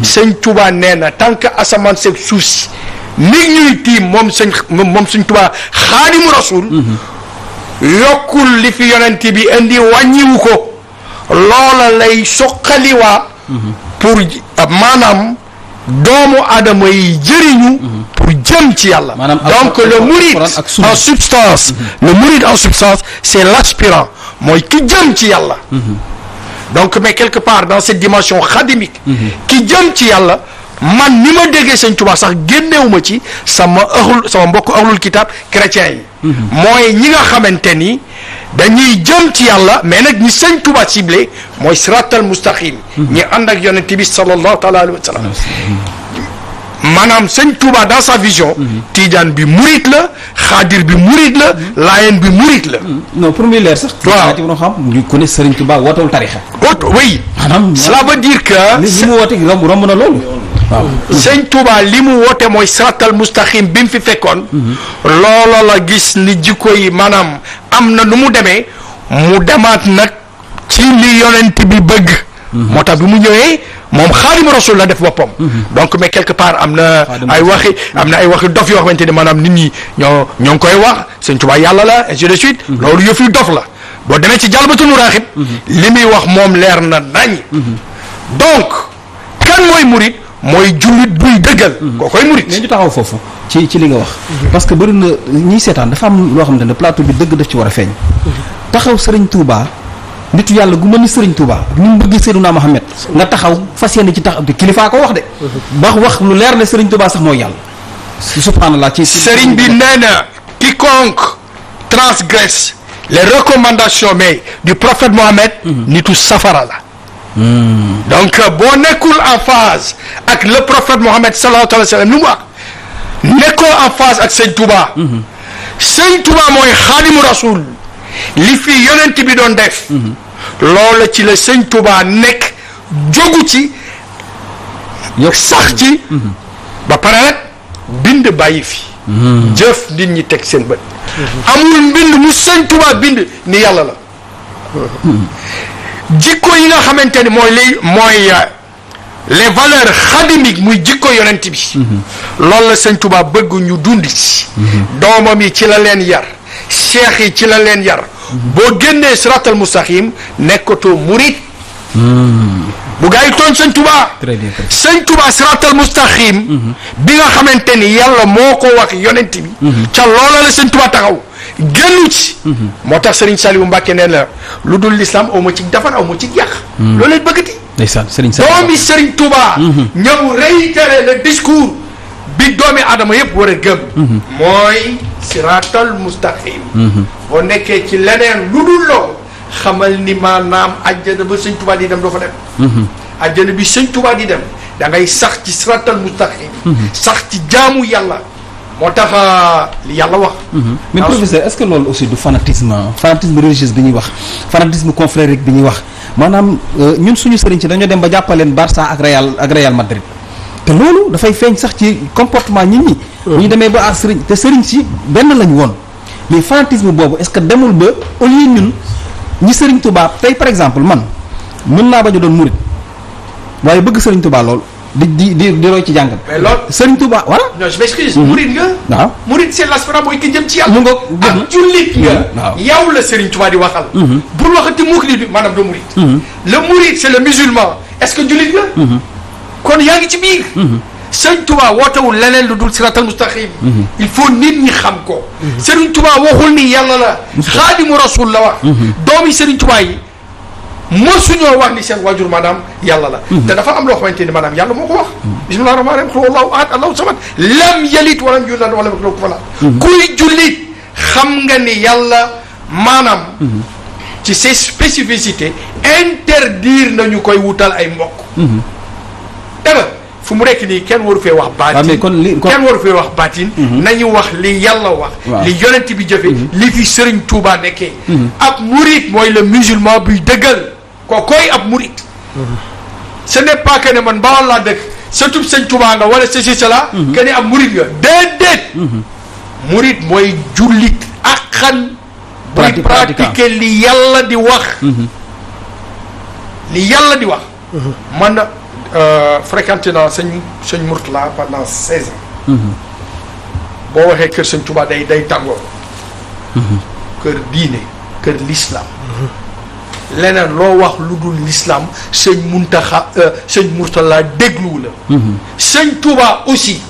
sëñ Touba nee na tant que asamaan seeg suuf si nit ñuy tiim moom sëñ Touba xaadimu rasul yokkul li fi yonent bi indi wàññiwu ko loola lay soqaliwaat pour maanaam doomu aadama yi jëriñu pour jëm ci yàlla. Donc le mouride en substance le mouride en substance c'est l'aspirant mooy ki jëm ci yàlla. Donc mais quelque part dans cette dimension xadimique ki jëm ci yàlla man ni ma déggee sëñ Tuubaa sax génnewuma ci sama mbokk ahlul kitaab chrétiens yi mooy ñi nga xamante ni dañuy jëm ci yàlla mais nag ñi sëñ Tuubaa ciblé mooy siratal mustaqim ñi ànd ak yonent bi sallallahu taala alayhi wa sallam maanaam sëñ Tuubaa dans sa vision Tijaan bi murit la Xaadir bi murit la Laayeen bi murit la non pour muy leer sax waaw no xam ñu ko ne Sëriñ Tuubaa wootewul tarixa oui cela veut dire que li mu woote romb na loolu waaw sëñ Touba li mu woote mooy siratal mustaqim bi mu fi fekkoon loola la gis ni jikko yi maanaam am na nu mu demee mu demaat nag ci li yonent bi bëgg moo tax bi mu ñëwee moom xaadimu rasul la def boppam donc mais quelque part am na ay waxi dof yoo xamante ne maanaam nit ñi ñoo ngi koy wax sëñ Touba yàlla la ainsi de suite loolu yëf yu dof la boo demee ci jalbatul muraaxib li muy wax moom leer na nañ donc kan mooy murid mooy jullit buy dëggal koo koy murit mais ñu taxaw foofu ci li nga wax parce que bëri na ñiy seetaan dafa am loo xamante ne plateau bi dëgg daf ci war a feeñ taxaw Serigne Touba nitu yàlla gu mën ni Serigne Touba ni mu bëgg Seydina Mohamed nga taxaw fas yéene ci taxaw te kilifaa ko wax de wax lu leer ne Serigne Touba sax mooy yàlla subhanallah ci Serigne bi nee na quiconque transgresse les recommandations mais du prophète Mohamed nitu safara la donc boo nekkul en phase ak le prophète Mohammed sallallahu alayhi wa sallam lu mu wax nekkoo en phase ak sëñ Touba sëñ Touba mooy xaadimu rasul li fi yonent bi doon def loola ci la sëñ Touba nekk jógu ci sax ci ba pare nag bind bàyyi fi jëf nit ñi teg seen bët amul mbind mu sëñ Touba bind ni yàlla la jikko yi nga xamante ni mooy les valeurs xadimiques muy jikko yonent bi loolu la sëñ Touba bëgg ñu dund ci doomam yi ci la leen yar cheikh yi ci la leen yar boo génnee siratal mustaqim nekkatoo murit bu gaa yi tooñ sëñ Touba sëñ Touba siratal mustaqim bi nga xamante ni yàlla moo ko wax yonent bi ca loola la sëñ Touba taxaw génnu ci moo tax Serigne Saliou Mbacké nee na lu dul l'islam aw ma ci defar aw ma ci yàq loolu lañ bëggati ndeysaan Serigne Saliou doomi Serigne Touba ñëw réitérer le discours bi doomi aadama yëpp war a gëm mooy siratal mustaqim boo nekkee ci leneen lu dul loolu xamal ni maanaam àjjana ba sëñ Touba di dem doo fa dem àjjana bi sëñ Touba di dem da ngay sax ci siratal mustaqim sax ci jaamu yàlla moo tax li yàlla wax. mais professeur est-ce que loolu aussi du fanatisme religieux bi ñuy wax fanatisme confrérique bi ñuy wax maanaam ñun suñu sëriñ ci dañoo dem ba jàppaleen Barça ak Real Madrid te loolu dafay feeñ sax ci comportement nit ñi. bu ñu demee ba sëriñ te sëriñ si benn lañu woon mais fanatisme boobu est-ce que demul ba au lieu ñun ñi sëriñ Touba tey par exemple man mën naa bañ a doon murit waaye bëgg sëriñ Touba lool. di roy ci jàngal. mais loolu Serigne Touba voilà. non je m'excuse. murid nga. waaw murid c'est l'aspirant mooy ki jëm ci yàlla. mu ngoog ak jullit nga. waaw yow la Serigne Touba di waxal. bul waxati murid bi maanaam doo murid. le murid c'est le musulman est-ce que jullit nga. kon yaa ngi ci biir. Serigne Touba wootewul leneen lu dul siratal mustaqim. il faut nit ñi xam ko. Serigne Touba waxul ni yàlla la. xaadimu rasul la wax. doomi Serigne Touba yi. mosuñoo wax ni seen waajur maanaam yàlla la te dafa am loo xamante ni maanaam yàlla moo ko wax bismillahi rahmaani rahim qul huwallahu ahad allahu samad lam yalid walam yulad walam yakul lahu kufuwan ahad kuy jullit xam nga ni yàlla maanaam ci ses spécificités interdire nañu koy wutal ay mbokk danga fu mu nekk nii kenn waru fee wax baatin kenn waru fee wax baatin nañu wax li yàlla wax li yonent bi jëfe li fi Serigne Touba nekkee ab murit mooy le musulman buy dëggal ko koy ab murit ce n'est pas que ne man Bawol laa dëkk surtout Sëñ Touba nga wala ceci cela que ne ab murit nga déedéet murit mooy jullit ak xan buy pratiquer li yàlla di wax li yàlla di wax man fréquenté naa sëñ Mourtala pendant 16 ans. boo waxee kër sëñ Touba day tàngoo. kër diine kër l'islam. leneen loo wax lu dul l'islam sëñ sëñ Mourtala dégluwu la. sëñ Touba aussi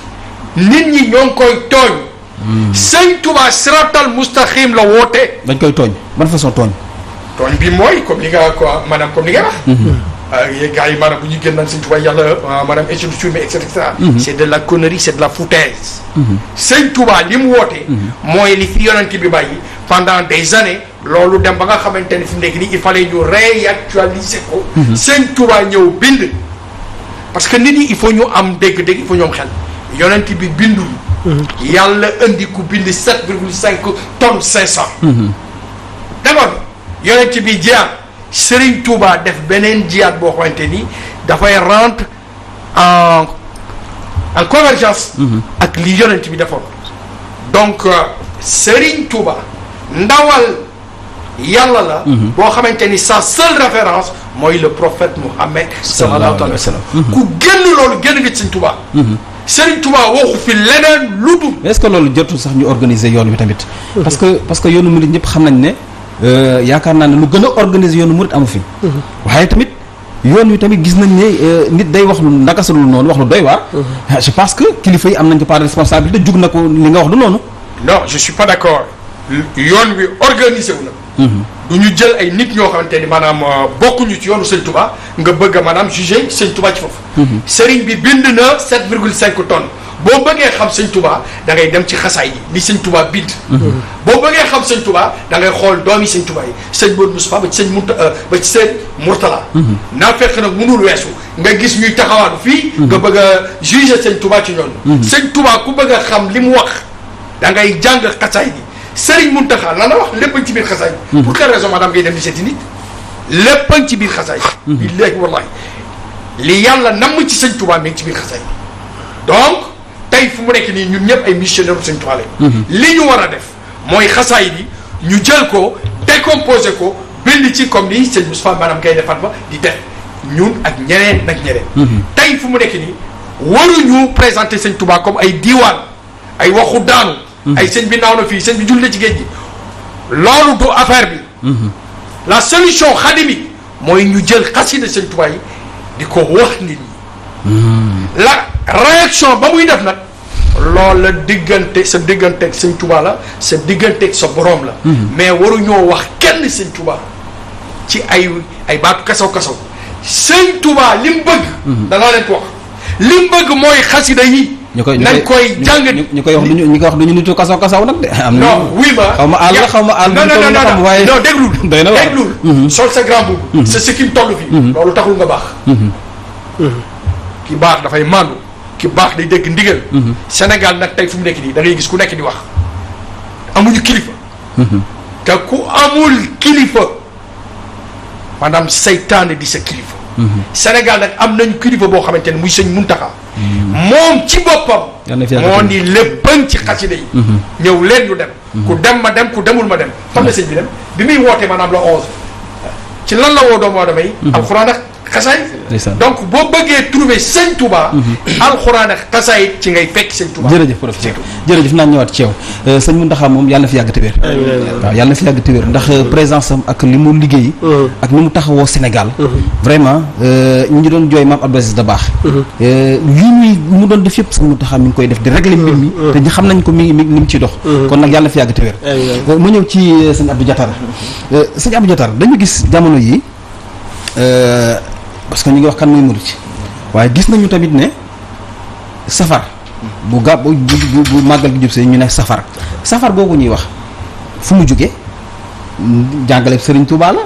nit ñi ñoo ngi koy tooñ. sëñ Touba siratal mustaqim la woote. dañ koy tooñ ban façon tooñ. tooñ bi mooy comme li nga quoi maanaam comme li nga wax. gars yi maanaam bu ñu génn naan sëñ Touba yàlla maanaam institution et cetera. c'est de la connerie c'est de la foutaise. sëñ Touba li mu woote. mooy li fi yonent bi bàyyi pendant des années loolu dem ba nga xamante ne fi mu nekk nii il fallait ñu réactualiser ko. sëñ Touba ñëw bind. parce que nit ñi il faut ñu am dégg-dégg il faut ñu am xel yonent bi bindul. yàlla indi ku bind 7,5 tonnes 500. d'accord yonent bi jiyaat Serigne Touba def beneen jiyaat boo xamante ni dafay rentre en convergence. ak li yonent bi defoon. donc Serigne Touba ndawal yàlla la. boo xamante ni sa seule référence mooy le prophète Mohammed. sallallahu alayhi wa sallam. ku génn loolu génn nga ci Serigne Touba. Serigne Touba waxu fi leneen lu dul. est-ce que loolu jotul sax ñu organiser yoon wi tamit. parce que yoonu murid ñëpp xam nañ ne yaakaar naa ne lu gën a organiser yoonu murid amu fi. waaye tamit yoon wi tamit gis nañ ne nit day wax lu nakasalul noonu wax lu doy waar. je pense que kilifa yi am nañ ko part de responsabilité jug na ko li nga wax du noonu. non je suis pas d'accord yoon wi organisé wu na. du ñu jël ay nit ñoo xamante ni maanaam bokkuñu ci yoonu Sëñ Touba nga bëgg a maanaam juger Sëñ Touba ci foofu. Serigne bi bind na 7,5 tonnes boo bëggee xam Sëñ Touba da ngay dem ci xasaay yi li Sëñ Touba bind. boo bëggee xam Sëñ Touba da ngay xool doomi Sëñ Touba yi sëñ Modou Moustapha ba ci sëñ Mourtala. naa fekk nag mënul weesu nga gis ñuy taxawaatu fii. nga bëgg a juger Sëñ Touba ci ñoom. Sëñ Touba ku bëgg a xam li mu wax da ngay jàng xasaay yi. Serigne Mountakha lan la wax lépp ci biir xasaay. pour quelle raison madame ngay dem di seeti nit lépp ci biir xasaay. billahi wallahi li yàlla namm ci Sëñ Touba mi ngi ci biir xasaay. donc tey fu mu nekk nii ñun ñëpp ay missionnaires Sëñ Touba lañ. li ñu war a def mooy xasaay bi ñu jël ko décomposé ko bind ci comme ni sëñ Moustapha maanaam kay defat ba di def ñun ak ñeneen nag ñeneen. tey fu mu nekk nii waruñu présenter Sëñ Touba comme ay diiwaan ay waxu daanu. ay sëñ bi naaw na fii sëñ bi julli ci géej gi loolu du affaire bi. la solution xadimique mooy ñu jël xasida Sëñ Touba yi di ko wax nit ñi. la réaction ba muy def nag loolu la diggante sa digganteeg Sëñ Touba la sa digganteeg sa borom la. mais waruñoo wax kenn Sëñ Touba ci ay baatu kasaw Sëñ Touba li mu bëgg. danaa leen ko wax li mu bëgg mooy xasida yi. nañ koy jàng ñu koy wax duñu nitu kasaw nag de. am na non oui ma xaw ma àll xaw ma àll. non déglul sol sa grand boubou. sa sikkim toll fii. loolu taxul nga baax. ki baax dafay màndu ki baax day dégg ndigal. Sénégal nag tey fu mu nekk nii da ngay gis ku nekk di wax amuñu kilifa. te ku amul kilifa maanaam saytaane di sa kilifa. Sénégal nag am nañu kilifa boo xamante ne muy sëñ Mountakha. moom ci boppam. moo ni léppañ ci xasida yi. ñëw leen ñu dem. ku dem ma dem ku demul ma dem. fan la sëñ bi dem bi muy wootee maanaam la 11. ci lan la woo doomu aadama yi. alxuraan ak xasaay. donc boo bëggee trouver Sëñ Touba. alxuraan ak xasaay ci ngay fekk Sëñ Touba. jërëjëf professeur jërëjëf naa ñëwaat ci yow sëñ Mountakha moom yàlla na fi yàgg te wér. waaw yàlla na fi yàgg te wér ndax présence am ak li mu liggéey. ak ni mu taxawoo Sénégal. vraiment ñu ngi doon jooy maam Abdou Aziz Dabakh. lii mu doon def yëpp sëñ Mountakha mi ngi koy def di régler mbir mi. te ñu xam nañ ko mi ngi ciy dox. kon nag yàlla na fi yàgg te wér. mu ñëw ci sëñ Abdou Diatara sëñ Abdou Diatara dañu gis jamono yi parce que ñu ngi wax kan mooy murit waaye gis nañu tamit ne safar bu màggal gi jub see ñu ne safar googu ñuy wax fu mu jóge jàngale Serigne Touba la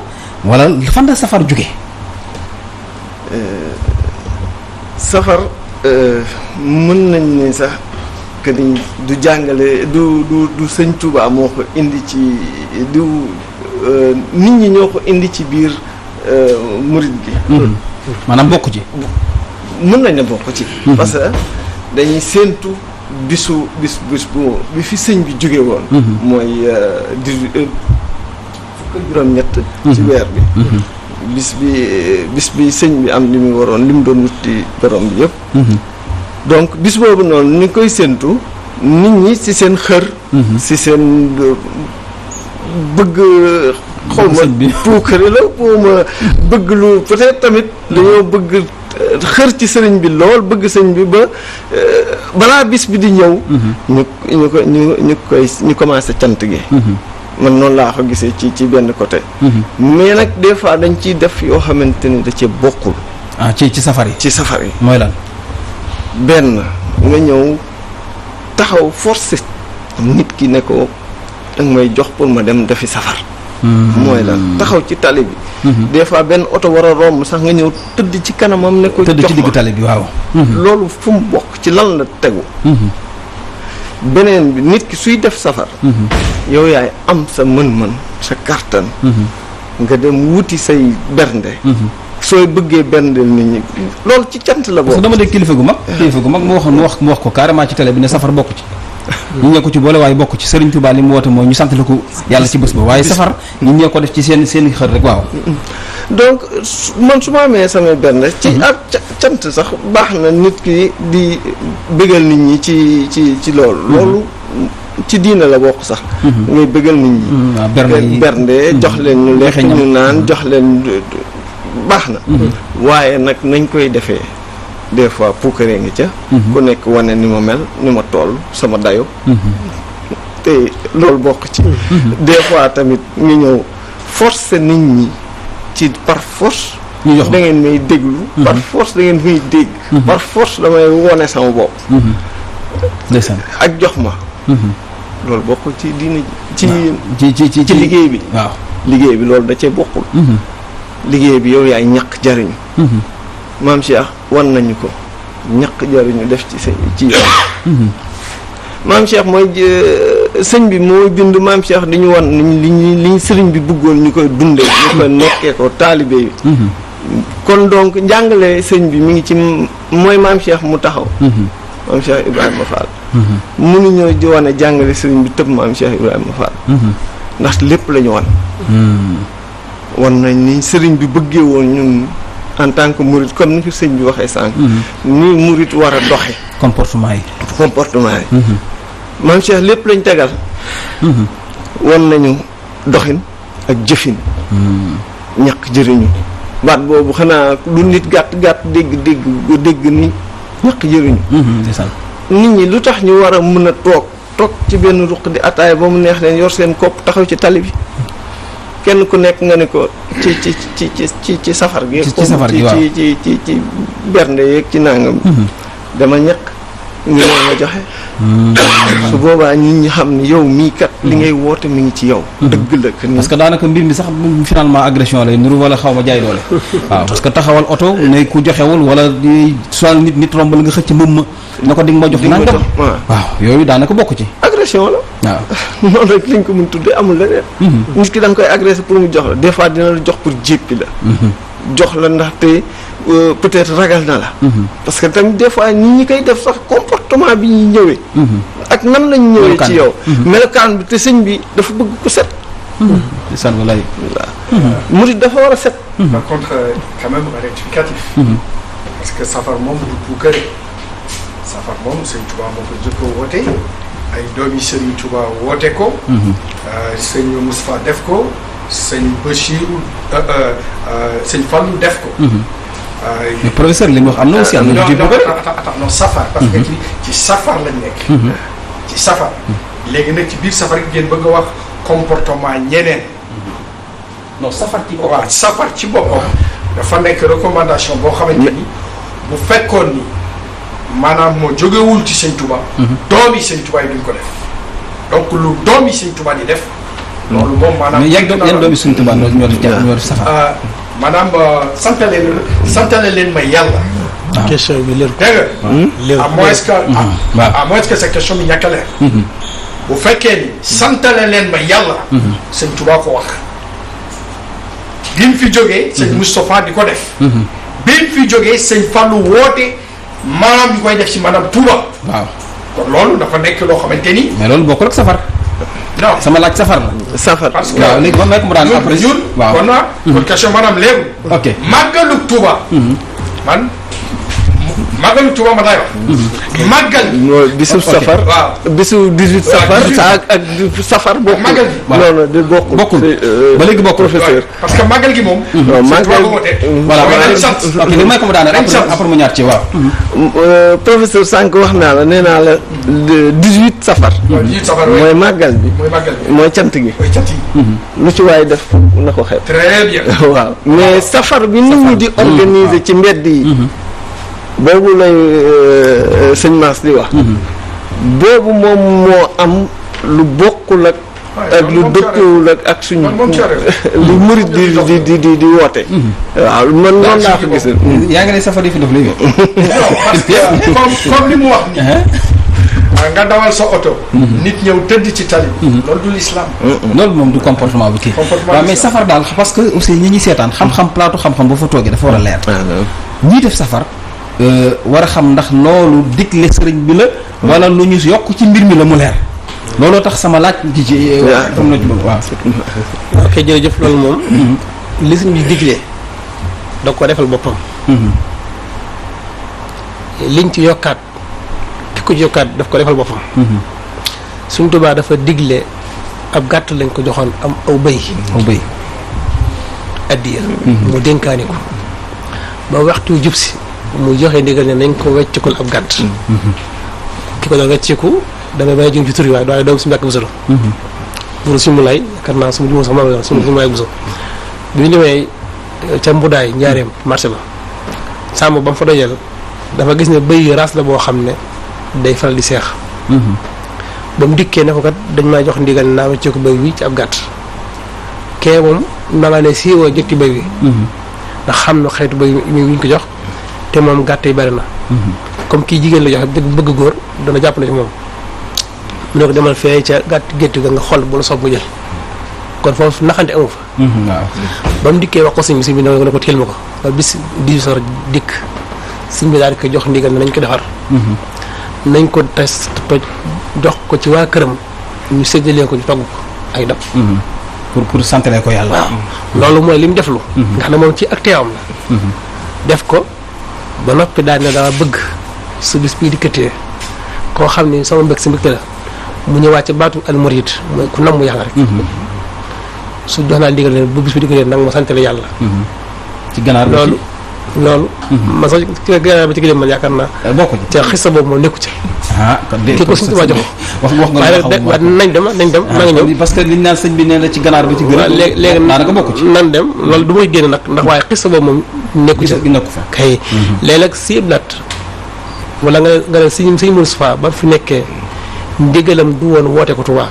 wala fan la safar jóge safar mën nañ ne sax que ni du jàngale du Sëñ Touba moo ko indi ci nit ñi ñoo ko indi ci biir murit gi. maanaam bokk ci. mën nañ ne bokk ci. parce que dañuy séentu bis bi fi sëñ bi jóge woon. mooy fukk juróom-ñett. ci weer bi. bis bi sëñ bi am li mu waroon li mu doon wuti borom bi yëpp. donc bis boobu noonu ni koy séentu nit ñi ci seen xër. ci seen bëgg. xaw ma puukare la xaw ma bëgg lu peut-être tamit dañoo bëgg xër ci sëriñ bi lool bëgg sëñ bi ba balaa bis bi di ñëw. ñu commencé cant gi. man noonu laa ko gisee ci benn côté. mais nag des fois dañ ciy def yoo xamante ni da cee bokkul. ci safar yi. ci safar yi. mooy lan. benn nga ñëw taxaw forcé nit ki ne ko danga may jox pour ma dem defi safar. mooy lan taxaw ci tali bi. des fois benn oto war a romb sax nga ñëw tëdd ci kanamam ne ko. tëdd ci diggu tali bi waaw. loolu fu mu bokk ci lan la tegu. beneen bi nit ki suy def safar. yow yaay am sa mën-mën sa kàttan. nga dem wuti say bernde. sooy bëggee berndeel nit ñi loolu ci cant la bokk. parce que dama dégg kilifa gu mag mu wax ko carrément ci télé bi ne safar bokk ci. ñu ñee ko ci boole waaye bokk ci Serigne Touba li mu woote mooy ñu sant la ko yàlla ci bés ba waaye safar ñu ñee ko def ci seen xër rek waaw. donc man su ma amee samay benn ci ak cant sax baax na nit ki di bëggal nit ñi ci loolu. loolu ci diina la bokk sax. ngay bëggal nit ñi. bernde jox leen ñu lekk ñu naan jox leen baax na. waaye nag nañ koy defee. des fois puukaree ngi ca. ku nekk wane ni ma mel ni ma toll sama dayo te loolu bokk ci. des fois tamit nga ñëw forcer nit ñi ci par force. da ngeen may déglu. par force da ngeen may dégg. par force damay wone sama bopp. ndeysaan ak jox ma. loolu bokkul ci diina ci liggéey bi. waaw liggéey bi loolu da cee bokkul. liggéey bi yow yaay ñàkk jariñu. maam Cheikh wan nañu ko ñàkk jariñu def ci yow. maam Cheikh mooy sëñ bi mooy bind maam Cheikh di ñu wan li sëriñ bi bëggoon ñu koy dundee. ñu koy nekkee ko taalibe yi. kon donc njàngale sëñ bi mi ngi ci mooy maam Cheikh mu taxaw. maam Cheikh Ibrahima Fall. mënuñoo di wane jàngale sëriñ bi tëb maam Cheikh Ibrahima Fall. ndax lépp la ñu wan. wan nañ ni sëriñ bi bëggee woon ñun. en tant que murit comme ni ko sëñ bi waxee sànq. ni murit war a doxe comportement yi. maam Cheikh lépp lañ tegal. wan nañu doxin ak jëfin. ñàkk jëriñu. baat boobu xanaa lu nit gàtt dégg ni ñàkk jëriñu. nit ñi lu tax ñu war a mën a toog ci benn ruq di ataaya ba mu neex leen yor seen kopp taxaw ci tali bi. kenn ku nekk nga ne ko ci safar gi. ci safar gi waaw ci bernde yeeg ci nangam. dama ñàkk nga ma joxe. su boobaa nit ñi xam ne yow mii kat. li ngay woote mi ngi ci yow. dëgg la parce que daanaka mbir mi sax finalement agression lay niru wala xaw ma jaay doole. waaw parce que taxawal oto ne ku joxewul wala soit nit romb la nga xëcc mbëmm ma na ko di nga ma jox. nangam waaw yooyu daanaka bokk ci. agression la. waaw noonu rek liñ ko mën tuddee amul leneen. nit ki da nga koy agressé pour mu jox la des fois dina la jox pour jéppi la. jox la ndaxte peut-être ragal na la. parce que tamit des fois nit ñi koy def sax comportement bi ñuy ñëwee. ak nan lañ ñëwee ci yow. melokaan bi te sëñ bi dafa bëgg ko set. san walaay. murid dafa war a set. par contre quand même rectificatif. parce que safar moom du puukare. safar moom sëñ Touba moo ko jëkk a woote. ay doomi Serigne Touba woote ko. sëñ Moustapha def ko. sëñ Bachirou sëñ Fallou def ko. mais professeur li mu wax am na aussi am na. non safar. parce que ci safar lañ nekk. ci safar. léegi nag ci biir safar gi ngeen bëgg a wax comportement ñeneen. non safar ci boppam. waaw safar ci boppam. dafa nekk recommandation boo xamante ni bu fekkoon ni maanaam moo jógewul ci sëñ Touba. doomi sëñ Touba yi duñ ko def. donc lu doomi sëñ Touba di def. loolu moom maanaam. mais yan doomi sëñ Touba ñoo def safar. maanaam santale leen ma yàlla. question bi leer ko. dégg nga. à moins que cette question bi ñàkk a leer. bu fekkee ni santale leen ma yàlla. sëñ Touba ko wax. bi mu fi jógee. sëñ Moustapha di ko def. bi mu fi jógee sëñ Fallou woote maanaam ñu koy def ci maanaam Touba. waaw kon loolu dafa nekk loo xamante ni. mais loolu bokkul ak safar. non sama laaj safar la. safar parce que waaw léegi ba may ko mu daan après ñun waaw kon naa kon question maanaam léegi ok màggalu Touba man màggalu Touba ma lay wax màggal mooy bisu safar waaw bisu 18 safar ak safar bokkul màggal gi non non di bokkul bokkul ba léegi bokkul professeur parce que màggal gi moom non màggal voilà dañ sant ok léegi may ko mu daan après mu ñaar ci waaw professeur sànq wax naa la nee naa la 18 safar mooy màggal bi mooy màggal gi mooy cant gi mooy cat yi lu ci waay def na ko xeeb très bien waaw mais safar bi nit ñi di organiser ci mbedd yi boobu lay sëñ Mass di wax boobu moom moo am lu bokkul ak lu dëppwul ak suñu lu murit di woote waaw man noonu laa ko gis yaa ngi ne safar yi fi def léegi non parce que comme li mu wax nii nga dawal sa oto nit ñëw tëdd ci tali loolu du l'islam loolu moom du comportement bi kii waaw mais safar daal parce que aussi ñi ñuy seetaan xam-xam plateau xam-xam ba fa toogee dafa war a leer ñii def safar war a xam ndax loolu digle sëriñ bi la wala lu ñu yokk ci mbir mi la mu leer looloo tax sama laaj ci fam na ci bëgg waaw ok jërëjëf loolu moom li sëriñ bi digle da ko defal boppam liñ ci yokkaat ki ko ci yokkaat daf ko defal boppam Sëriñ Tuubaa dafa digle ab gàtt lañ ko joxoon am aw bëy addiya mu dénkaani ko ba waxtu jub si mu joxe ndigal ne nañ ko weccikul ab gàtt ki ko doon wecciku damay bàyyi jëm ci tur yi waaye doom si mbàkk bu solo pour si mu lay yaakaar naa su ma jumoo sax moom la su ma lay bu solo bi ñu demee ca mbudaay njaareem marché ba sàmm ba mu fa dojeel dafa gis ne bëy yi race la boo xam ne day faral di seex ba mu dikkee ne ko kat dañ maa jox ndigal naa wecciku bëy wi ci ab gàtt kee moom ma nga ne siiwoo jëkki bëy wi ndax xam na xeetu bëy mi ñu ko jox te moom gàtt yi bari na comme kii jigéen la joxe bëgg góor dana jàpp na ci moom mu ne ko demal fee ca gàtt gétt ga nga xool bu la soob nga jël kon foofu naxante amu fa waaw ba mu dikkee wax ko sëñ bi ne ko téel ma ko ba bis 18 heures dikk sëñ bi daal di ko jox ndigal ne nañ ko defar nañ ko test toj jox ko ci waa këram ñu séddalee ko ñu togg ko ay dab pour santale ko yàlla waaw loolu mooy li mu deflu nga xam ne moom ci ak teewam la def ko ba noppi daal ne dama bëgg su bis bii dikkatee koo xam ni sama mbég si mbégte la mu ñëwaat ci baatu almurid mooy ku nam mu yàlla rek su jox naa ndigal leen bu bis bi dikkatee nag ma santale yàlla ci ganaar loolu ma sax ci ganaar bi ci gëléem man yaakaar naa bokk ci ca xissa boobu moom nekku ci ki ko suñu tubaab jox wax nga waaye nañ dem maa ngi ñëw parce que liñ naan sëñ bi nee na ci ganaar bi ci gën léegi daanaka bokk ci nan dem loolu du may génn nag ndax waaye xissa boobu moom nekku ci nekku fa kay léegi nag si iblaat wala nga ne sëñ Moustapha ba fi nekkee ndigalam du woon woote ko Tuubaa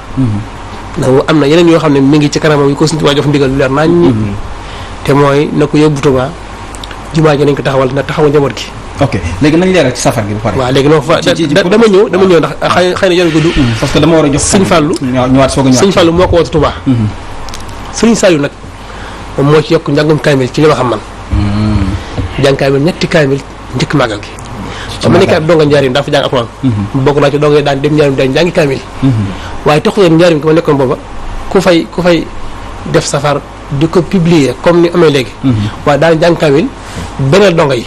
ndax am na yeneen yoo xam ne mi ngi ci kanamam yi ko suñu Tuubaa jox ndigal lu leer nañ ñi te mooy na ko yóbbu Tuubaa jumaa ji nañ ko taxawal na taxawal njaboot gi ok léegi nañ leeral ci safar gi ba pare waaw léegi noonu fa dama ñëw ndax xëy na yoon gudd parce que dama war a jox sëñ Fallou ñëwaat soog a ñëwaat sëñ Fallou moo ko woote Tuubaa sëñ Saliou nag moom moo ci yokk njàngum kaamil ci li ma xam man jàng kaamil ñetti kaamil njëkk màggal gi ba ma nekk ab donga njaarim daa fa jàng alxuraan bokk naa ci donga yi daan dem njaarim daan jàngi kaamil waaye taxu yoon njaarim ko ma nekkoon booba ku fay def safar di ko publier comme ni amee léegi waaye daan jàng kaamil beneen donga yi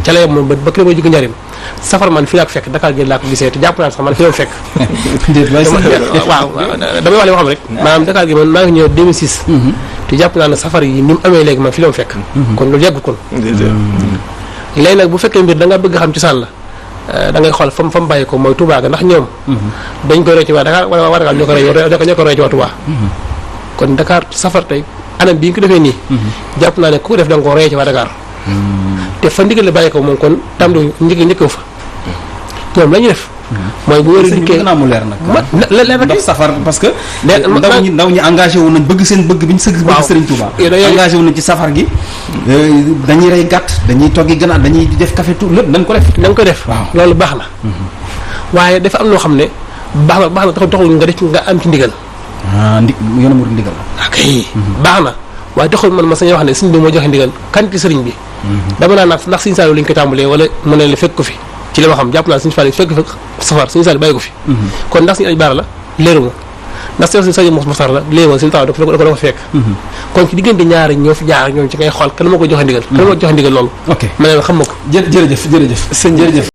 ca la yem moom ba kër mooy jóge njaarim safar man fii laa ko fekk Dakar gi laa ko gisee te jàpp naa sax man fi la fekk waaw damay wax li ma xam rek maanaam Dakar gi man maa ngi ñëw 2006 te jàpp naa ne safar yi ni mu amee léegi man fi la fekk kon loolu yàggul kon léegi nag bu fekkee mbir da nga bëgg xam ci sàll da ngay xool fa mu bàyyi ko mooy Touba ga ndax ñoom dañ koy roy ci waa Dakar wala waa Dakar ñoo ko roy ci waa Touba kon Dakar safar tey anam bii nga ko defee nii jàpp naa ne ku ko def da nga ko roy ci waa Dakar te fa ndigal la bàyyi ko moom kon tam du njëkk fa ñoom la ñu def mooy bu wér dikkee naa mu leer nag leer ndax safar parce que ndaw ñi engagé wu nañ bëgg seen bëgg bi ñu sëgg bëgg Serigne Touba engagé wu nañ ci safar gi dañuy rey gàtt dañuy toggi ganaar dañuy def café tout lépp dañ ko def da nga ko def loolu baax na waaye dafa am loo xam ne baax na taxul nga def nga am ci ndigal yoonu mu ndigal ok baax na waaye taxul man ma sañ wax ne sëñ bi moo joxe ndigal kan ci sëriñ bi dama naa naat ndax sëñ Saliou lañ ko tàmbalee wala mën na la fekk ko fi ci li ma xam jàpp naa sëñ Saliou fekk fa safar sëñ Saliou bàyyi ko fi kon ndax sëñ Aj Baara la leeruma ndax seen Sadio Moussa la léegi moom si taw da ko fekk. kon ci diggante ñaari ñoo fi jaar ñoom ci ngay xool kan moo ko joxe ndigal. kan moo ko joxe ndigal loolu. ok ma ne la xam ma ko. jërëjëf sëñ jërëjëf.